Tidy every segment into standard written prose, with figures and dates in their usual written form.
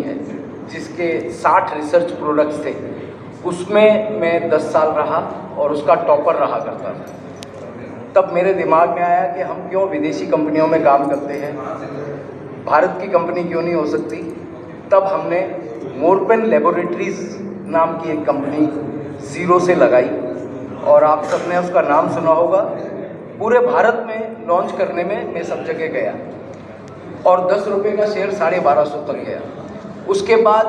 है जिसके 60 research products थे, उसमें मैं 10 साल रहा और उसका टॉपर रहा करता था। तब मेरे दिमाग में आया कि हम क्यों विदेशी कंपनियों में काम करते हैं, भारत की कंपनी क्यों नहीं हो सकती। तब हमने मोरपेन लेबोरेटरीज नाम की एक कंपनी ज़ीरो से लगाई और आप सबने उसका नाम सुना होगा। पूरे भारत में लॉन्च करने में मैं सब जगह गया और 10 रुपये का शेयर 1250 तक गया। उसके बाद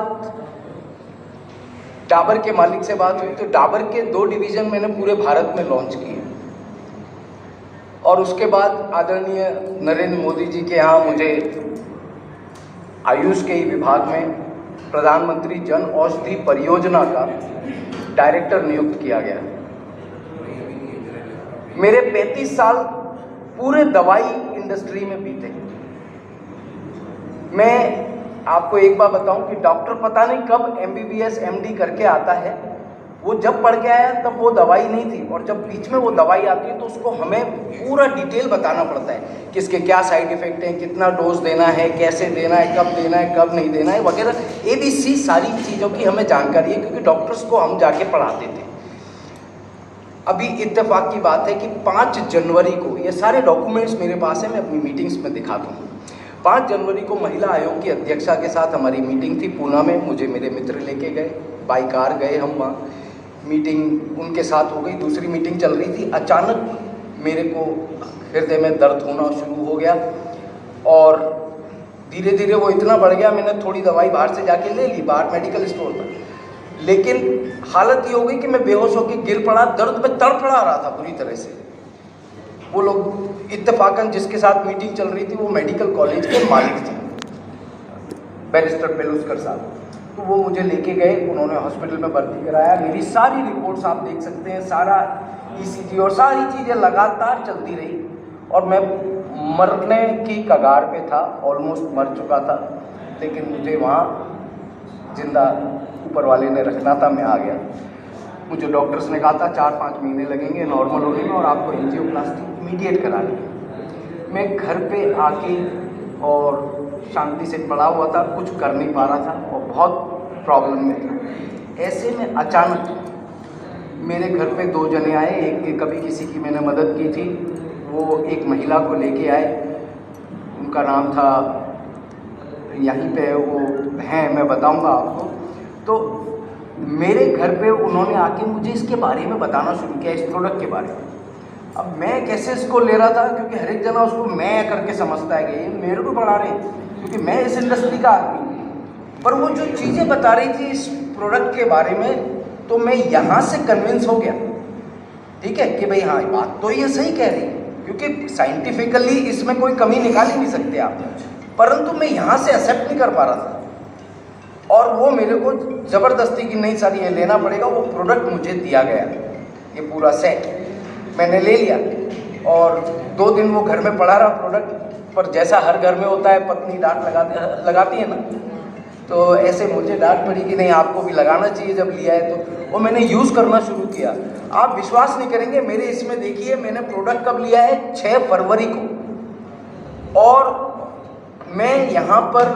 डाबर के मालिक से बात हुई तो डाबर के 2 डिवीज़न मैंने पूरे भारत में लॉन्च किए और उसके बाद आदरणीय नरेंद्र मोदी जी के यहाँ मुझे आयुष के ही विभाग में प्रधानमंत्री जन औषधि परियोजना का डायरेक्टर नियुक्त किया गया। मेरे 35 साल पूरे दवाई इंडस्ट्री में बीते। मैं आपको एक बात बताऊं कि डॉक्टर पता नहीं कब MBBS MD करके आता है, वो जब पढ़ के आया तब वो दवाई नहीं थी और जब बीच में वो दवाई आती है तो उसको हमें पूरा डिटेल बताना पड़ता है कि इसके क्या साइड इफ़ेक्ट हैं, कितना डोज देना है, कैसे देना है, कब देना है, कब नहीं देना है वगैरह ABC सारी चीज़ों की हमें जानकारी है क्योंकि डॉक्टर्स को हम जाके पढ़ाते थे। अभी इत्तेफाक की बात है कि 5 जनवरी को ये सारे डॉक्यूमेंट्स मेरे पास है, मैं अपनी मीटिंग्स में दिखाता हूँ। 5 जनवरी को महिला आयोग की अध्यक्षा के साथ हमारी मीटिंग थी पूना में। मुझे मेरे मित्र लेके गए, बाई कार गए हम वहाँ, मीटिंग उनके साथ हो गई। दूसरी मीटिंग चल रही थी, अचानक मेरे को हृदय में दर्द होना शुरू हो गया और धीरे धीरे वो इतना बढ़ गया, मैंने थोड़ी दवाई बाहर से जाके ले ली, बाहर मेडिकल स्टोर पर, लेकिन हालत ये हो गई कि मैं बेहोश होकर गिर पड़ा, दर्द में तड़फड़ा रहा था बुरी तरह से। वो लोग इत्तेफाकन जिसके साथ मीटिंग चल रही थी वो मेडिकल कॉलेज के मालिक थे, बैरिस्टर पेलुस्कर साहब। तो वो मुझे लेके गए, उन्होंने हॉस्पिटल में भर्ती कराया। मेरी सारी रिपोर्ट्स आप देख सकते हैं, सारा ECG और सारी चीज़ें लगातार चलती रही और मैं मरने की कगार पे था, ऑलमोस्ट मर चुका था, लेकिन मुझे वहाँ जिंदा ऊपर वाले ने रखना था, मैं आ गया। मुझे डॉक्टर्स ने कहा था 4-5 महीने लगेंगे नॉर्मल होने में और आपको एंजियोप्लास्टी इमीडिएट करानी है। मैं घर पे आके और शांति से पड़ा हुआ था, कुछ कर नहीं पा रहा था और बहुत प्रॉब्लम में था। ऐसे में अचानक मेरे घर पे 2 जने आए, एक कभी किसी की मैंने मदद की थी, वो एक महिला को लेके आए, उनका नाम था, यहीं पे वो हैं, मैं बताऊंगा आपको। तो मेरे घर पे उन्होंने आके मुझे इसके बारे में बताना शुरू किया, इस प्रोडक्ट के बारे में। अब मैं कैसे इसको ले रहा था क्योंकि हर एक जना उसको मैं करके समझता है कि ये मेरे को पढ़ा रहे हैं क्योंकि मैं इस इंडस्ट्री का आदमी हूँ। पर वो जो चीज़ें बता रही थी इस प्रोडक्ट के बारे में तो मैं यहाँ से कन्विंस हो गया, ठीक है, कि भाई हाँ बात तो ये सही कह रही है क्योंकि साइंटिफिकली इसमें कोई कमी निकाल ही नहीं सकते आप, परंतु मैं यहाँ से एक्सेप्ट नहीं कर पा रहा था और वो मेरे को ज़बरदस्ती की नहीं सर ये लेना पड़ेगा। वो प्रोडक्ट मुझे दिया गया, ये पूरा सेट मैंने ले लिया और 2 दिन वो घर में पड़ा रहा प्रोडक्ट। पर जैसा हर घर में होता है, पत्नी डांट लगाती है ना, तो ऐसे मुझे डांट पड़ी कि नहीं आपको भी लगाना चाहिए जब लिया है तो। वो मैंने यूज़ करना शुरू किया। आप विश्वास नहीं करेंगे, मेरे इसमें देखिए मैंने प्रोडक्ट कब लिया है, 6 फरवरी को, और मैं यहाँ पर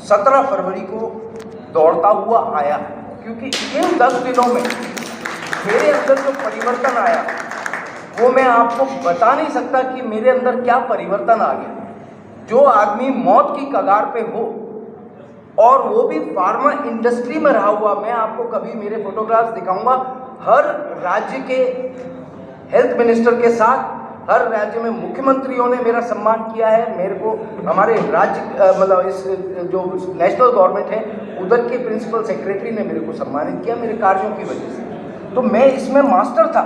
17 फरवरी को दौड़ता हुआ आया क्योंकि इन 10 दिनों में मेरे अंदर जो परिवर्तन आया वो मैं आपको बता नहीं सकता कि मेरे अंदर क्या परिवर्तन आ गया। जो आदमी मौत की कगार पे हो और वो भी फार्मा इंडस्ट्री में रहा हुआ, मैं आपको कभी मेरे फोटोग्राफ्स दिखाऊंगा, हर राज्य के हेल्थ मिनिस्टर के साथ, हर राज्य में मुख्यमंत्रियों ने मेरा सम्मान किया है। मेरे को हमारे राज्य मतलब इस जो नेशनल गवर्नमेंट है उधर के प्रिंसिपल सेक्रेटरी ने मेरे को सम्मानित किया मेरे कार्यों की वजह से। तो मैं इसमें मास्टर था,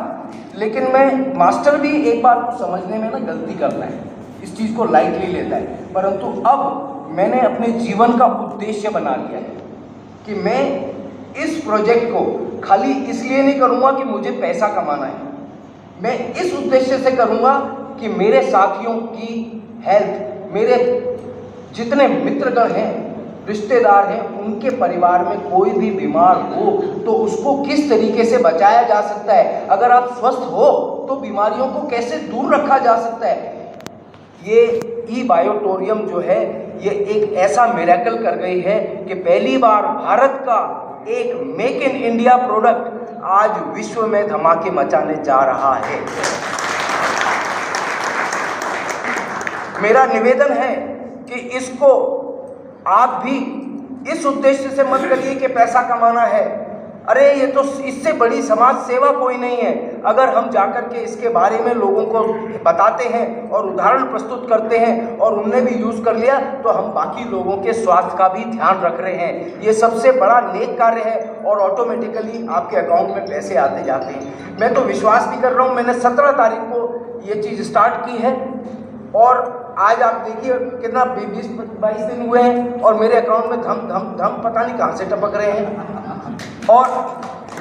लेकिन मैं मास्टर भी एक बार को समझने में ना गलती करता है, इस चीज़ को लाइटली लेता है, परंतु अब मैंने अपने जीवन का उद्देश्य बना लिया है कि मैं इस प्रोजेक्ट को खाली इसलिए नहीं करूँगा कि मुझे पैसा कमाना है, मैं इस उद्देश्य से करूँगा कि मेरे साथियों की हेल्थ, मेरे जितने मित्रगण हैं, रिश्तेदार हैं, उनके परिवार में कोई भी बीमार हो तो उसको किस तरीके से बचाया जा सकता है, अगर आप स्वस्थ हो तो बीमारियों को कैसे दूर रखा जा सकता है। ये ई बायोटोरियम जो है ये एक ऐसा मिरेकल कर गई है कि पहली बार भारत का एक मेक इन इंडिया प्रोडक्ट आज विश्व में धमाके मचाने जा रहा है। मेरा निवेदन है कि इसको आप भी इस उद्देश्य से मत करिए कि पैसा कमाना है। अरे ये तो इससे बड़ी समाज सेवा कोई नहीं है। अगर हम जाकर के इसके बारे में लोगों को बताते हैं और उदाहरण प्रस्तुत करते हैं और उनने भी यूज़ कर लिया तो हम बाकी लोगों के स्वास्थ्य का भी ध्यान रख रहे हैं। ये सबसे बड़ा नेक कार्य है और ऑटोमेटिकली आपके अकाउंट में पैसे आते जाते हैं। मैं तो विश्वास भी कर रहा हूँ, मैंने 17 तारीख को ये चीज़ स्टार्ट की है और आज आप देखिए कितना 20-22 दिन हुए हैं और मेरे अकाउंट में धम धम धम पता नहीं कहाँ से टपक रहे हैं। और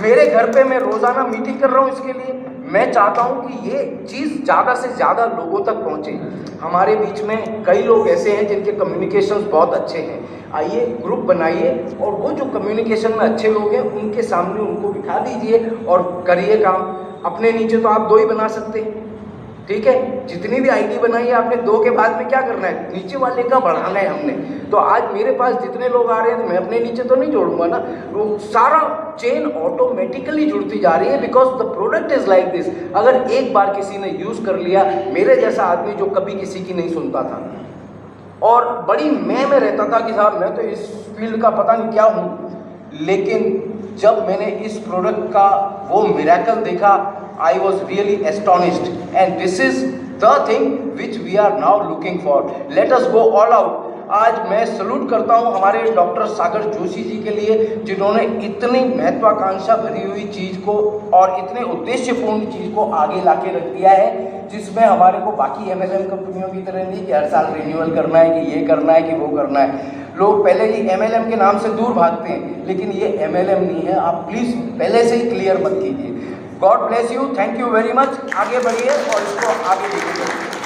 मेरे घर पे मैं रोज़ाना मीटिंग कर रहा हूँ इसके लिए। मैं चाहता हूँ कि ये चीज़ ज़्यादा से ज़्यादा लोगों तक पहुँचे। हमारे बीच में कई लोग ऐसे हैं जिनके कम्युनिकेशंस बहुत अच्छे हैं। आइए ग्रुप बनाइए और वो जो कम्युनिकेशन में अच्छे लोग हैं उनके सामने उनको बिठा दीजिए और करिए काम। अपने नीचे तो आप 2 ही बना सकते हैं, ठीक है। जितनी भी आईडी बनाई है आपने 2 के बाद में क्या करना है, नीचे वाले का बढ़ाना है हमने। तो आज मेरे पास जितने लोग आ रहे हैं तो मैं अपने नीचे तो नहीं जोड़ूंगा ना, वो सारा चेन ऑटोमेटिकली जुड़ती जा रही है because the product is like this. अगर एक बार किसी ने यूज़ कर लिया, मेरे जैसा आदमी जो कभी किसी की नहीं सुनता था और बड़ी मैं रहता था कि साहब मैं तो इस फील्ड का पता नहीं क्या हूँ, लेकिन जब मैंने इस प्रोडक्ट का वो मिरेकल देखा, I was really astonished, and this is the thing which we are now looking for. Let us go all out. आज मैं सलूट करता हूँ हमारे डॉक्टर सागर जोशी जी के लिए, जिन्होंने इतनी महत्वाकांक्षा भरी हुई चीज़ को और इतने उद्देश्यपूर्ण चीज़ को आगे लाके रख दिया है, जिसमें हमारे को बाकी MLM कंपनियों की तरह नहीं कि हर साल रिन्यूअल करना है, कि ये करना है, कि वो करना है। लोग पहले ही MLM के नाम से दूर भागते हैं, लेकिन ये MLM नहीं है। आप प्लीज़ पहले से ही क्लियर मत कीजिए। God bless you, thank you very much. आगे बढ़िए और इसको आगे लेके चलिए।